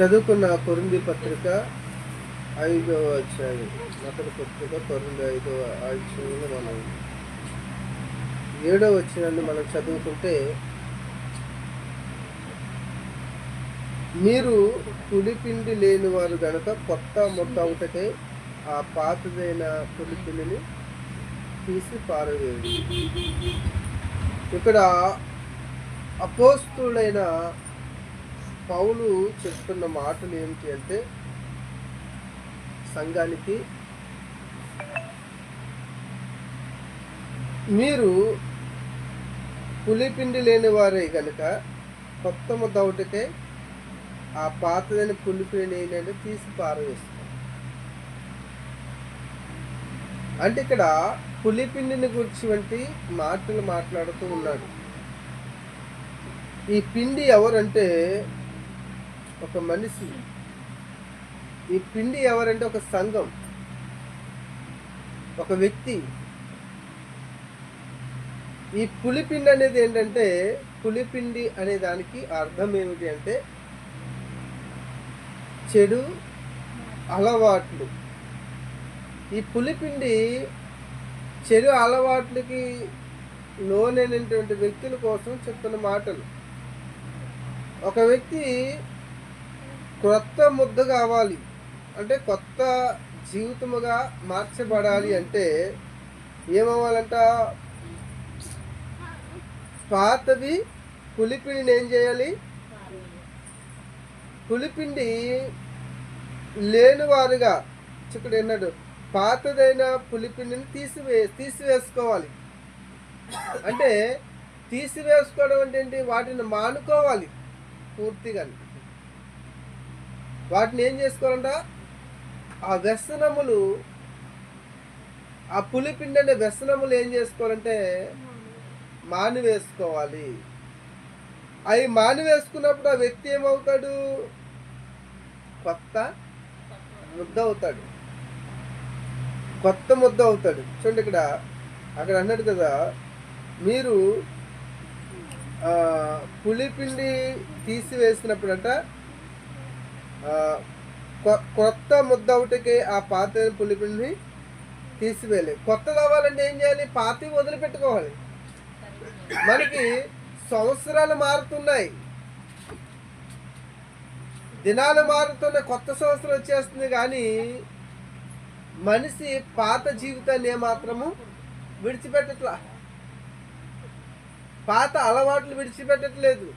చదువుకున్న కొరింథీ పత్రిక 5వ అధ్యాయం, మొదటి పత్రిక కొరింథీ 5వ అధ్యాయంలో మనం 7వ వచనాన్ని మనం చదువుకుంటే, మీరు పులిపిండి లేని వారు గనక కొత్త ముద్ద ఒకటే ఆ పాతదైన పులిపిండిని తీసి పారవేయండి. ఇక్కడ అపోస్తులైన పౌలు చెప్తున్న మాటలు ఏమిటి అంటే, సంఘానికి మీరు పులిపిండి లేని వారే గనుక కొత్త ముద్ద ఒకటికే ఆ పాతదైన పులిపిండి ఏంటంటే తీసి పారవేస్తారు. అంటే ఇక్కడ పులిపిండిని గురించి వంటి మాటలు మాట్లాడుతూ ఉన్నాడు. ఈ పిండి ఎవరంటే ఒక మనిషి. ఈ పిండి ఎవరంటే ఒక సంఘం, ఒక వ్యక్తి. ఈ పులిపిండి అనేది ఏంటంటే, పులిపిండి అనే దానికి అర్థం ఏమిటి అంటే చెడు అలవాట్లు. ఈ పులిపిండి చెడు అలవాట్లకి లోనైనటువంటి వ్యక్తుల కోసం చెప్తున్న మాటలు. ఒక వ్యక్తి క్రొత్త ముద్ద కావాలి అంటే, కొత్త జీవితముగా మార్చబడాలి అంటే ఏమవ్వాలంట? పాతవి పులిపిండిని ఏం చేయాలి? పులిపిండి లేనివారుగా ఇక్కడ అన్నాడు, పాతదైన పులిపిండిని తీసివేసుకోవాలి. అంటే తీసివేసుకోవడం అంటే ఏంటి? వాటిని మానుకోవాలి పూర్తిగా. వాటిని ఏం చేసుకోవాలంట? ఆ వ్యసనములు, ఆ పులిపిండి అనే వ్యసనములు ఏం చేసుకోవాలంటే మానివేసుకోవాలి. అవి మానివేసుకున్నప్పుడు ఆ వ్యక్తి ఏమవుతాడు? కొత్త ముద్ద అవుతాడు. కొత్త ముద్ద అవుతాడు. చూడండి, అక్కడ అన్నాడు కదా, మీరు పులిపిండి తీసివేసినప్పుడంట కొత్త ముద్ద ఒకటికి ఆ పాత పులిపిండిని తీసివేయాలి. కొత్తది అవ్వాలంటే ఏం చేయాలి? పాతవి వదిలిపెట్టుకోవాలి. మనకి సంవత్సరాలు మారుతున్నాయి, దినాలు మారుతున్నాయి, కొత్త సంవత్సరం వచ్చేస్తుంది, కానీ మనిషి పాత జీవితాన్ని ఏమాత్రము విడిచిపెట్టట్లా, పాత అలవాట్లు విడిచిపెట్టట్లేదు.